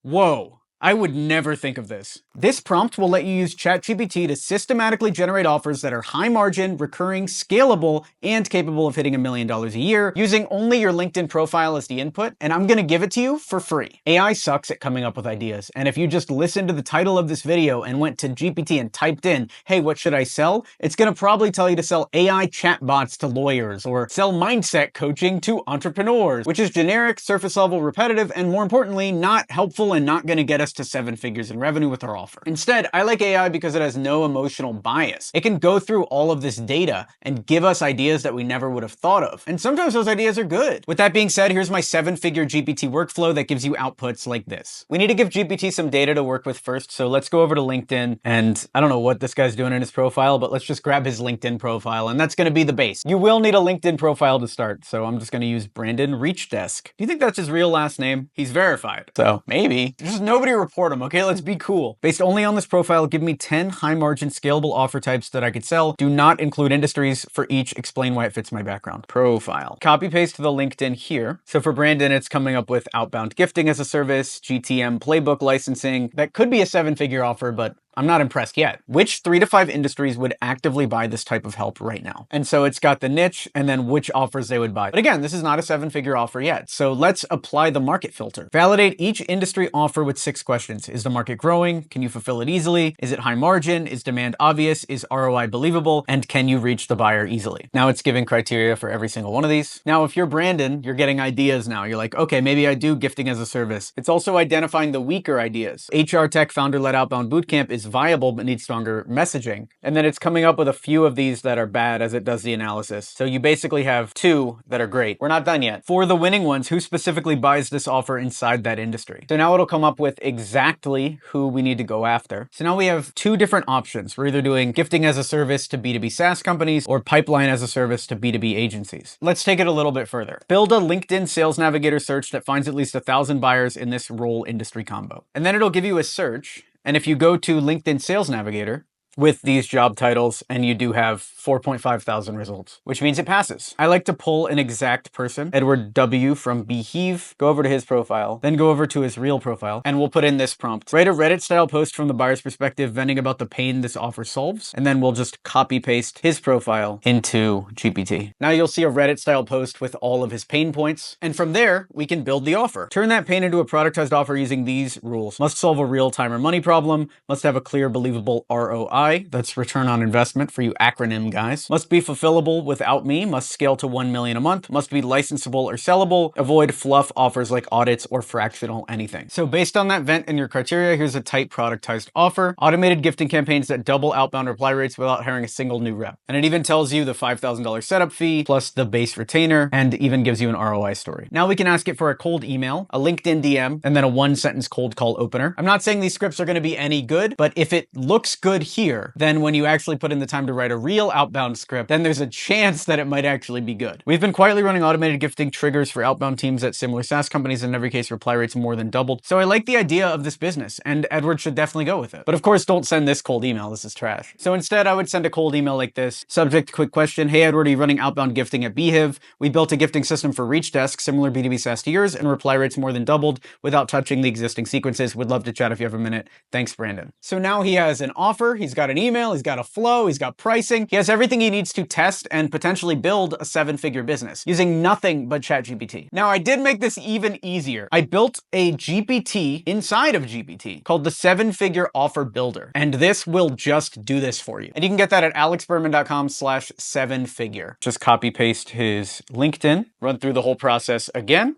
Whoa. I would never think of this. This prompt will let you use ChatGPT to systematically generate offers that are high margin, recurring, scalable, and capable of hitting $1 million a year using only your LinkedIn profile as the input, and I'm gonna give it to you for free. AI sucks at coming up with ideas, and if you just listened to the title of this video and went to GPT and typed in, hey, what should I sell? It's gonna probably tell you to sell AI chatbots to lawyers, or sell mindset coaching to entrepreneurs, which is generic, surface level, repetitive, and more importantly, not helpful and not gonna get us to 7 figures in revenue with our offer. Instead, I like AI because it has no emotional bias. It can go through all of this data and give us ideas that we never would have thought of. And sometimes those ideas are good. With that being said, here's my 7-figure GPT workflow that gives you outputs like this. We need to give GPT some data to work with first, so let's go over to LinkedIn, and I don't know what this guy's doing in his profile, but let's just grab his LinkedIn profile, and that's gonna be the base. You will need a LinkedIn profile to start, so I'm just gonna use Brandon Reachdesk. Do you think that's his real last name? He's verified, so maybe. Just nobody report him. Okay, let's be cool. Based only on this profile, give me 10 high margin scalable offer types that I could sell. Do not include industries for each. Explain why it fits my background. Profile. Copy paste to the LinkedIn here. So for Brandon, it's coming up with outbound gifting as a service, GTM playbook licensing. That could be a 7-figure offer, but I'm not impressed yet. Which 3 to 5 industries would actively buy this type of help right now? And so it's got the niche and then which offers they would buy. But again, this is not a 7-figure offer yet. So let's apply the market filter. Validate each industry offer with 6 questions. Is the market growing? Can you fulfill it easily? Is it high margin? Is demand obvious? Is ROI believable? And can you reach the buyer easily? Now it's giving criteria for every single one of these. Now, if you're Brandon, you're getting ideas now. You're like, okay, maybe I do gifting as a service. It's also identifying the weaker ideas. HR tech founder-led outbound bootcamp is viable but needs stronger messaging. And then it's coming up with a few of these that are bad as it does the analysis. So you basically have 2 that are great. We're not done yet. For the winning ones, who specifically buys this offer inside that industry? So now it'll come up with exactly who we need to go after. So now we have 2 different options. We're either doing gifting as a service to B2B SaaS companies or pipeline as a service to B2B agencies. Let's take it a little bit further. Build a LinkedIn Sales Navigator search that finds at least 1,000 buyers in this role industry combo. And then it'll give you a search. And if you go to LinkedIn Sales Navigator with these job titles, and you do have 4.5 thousand results, which means it passes. I like to pull an exact person, Edward W. from Beheave, go over to his profile, then go over to his real profile, and we'll put in this prompt. Write a Reddit style post from the buyer's perspective, venting about the pain this offer solves, and then we'll just copy paste his profile into GPT. Now you'll see a Reddit style post with all of his pain points, and from there, we can build the offer. Turn that pain into a productized offer using these rules. Must solve a real time or money problem, must have a clear, believable ROI, that's return on investment for you acronym guys. Must be fulfillable without me, must scale to 1 million a month, must be licensable or sellable, avoid fluff offers like audits or fractional anything. So based on that vent and your criteria, here's a tight productized offer. Automated gifting campaigns that double outbound reply rates without hiring a single new rep. And it even tells you the $5,000 setup fee plus the base retainer and even gives you an ROI story. Now we can ask it for a cold email, a LinkedIn DM, and then a 1-sentence cold call opener. I'm not saying these scripts are going to be any good, but if it looks good here, then when you actually put in the time to write a real outbound script, then there's a chance that it might actually be good. We've been quietly running automated gifting triggers for outbound teams at similar SaaS companies, and in every case, reply rates more than doubled. So I like the idea of this business, and Edward should definitely go with it. But of course, don't send this cold email. This is trash. So instead, I would send a cold email like this. Subject, quick question. Hey, Edward, are you running outbound gifting at Beehive? We built a gifting system for Reachdesk, similar B2B SaaS to yours, and reply rates more than doubled without touching the existing sequences. Would love to chat if you have a minute. Thanks, Brandon. So now he has an offer, he's got an email, he's got a flow, he's got pricing, he has everything he needs to test and potentially build a 7-figure business using nothing but ChatGPT. Now, I did make this even easier. I built a GPT inside of GPT called the 7-figure offer builder, and this will just do this for you. And you can get that at alexberman.com/7figure. Just copy paste his LinkedIn, run through the whole process again.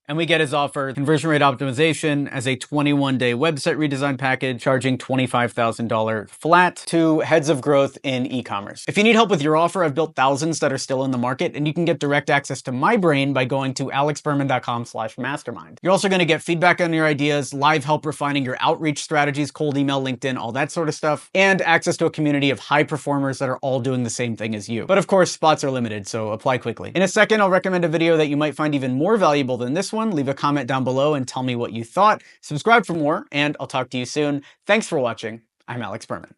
And we get his offer, conversion rate optimization as a 21-day website redesign package, charging $25,000 flat to heads of growth in e-commerce. If you need help with your offer, I've built thousands that are still in the market, and you can get direct access to my brain by going to alexberman.com/mastermind. You're also going to get feedback on your ideas, live help refining your outreach strategies, cold email, LinkedIn, all that sort of stuff, and access to a community of high performers that are all doing the same thing as you. But of course, spots are limited, so apply quickly. In a second, I'll recommend a video that you might find even more valuable than this one. Leave a comment down below and tell me what you thought. Subscribe for more, and I'll talk to you soon. Thanks for watching. I'm Alex Berman.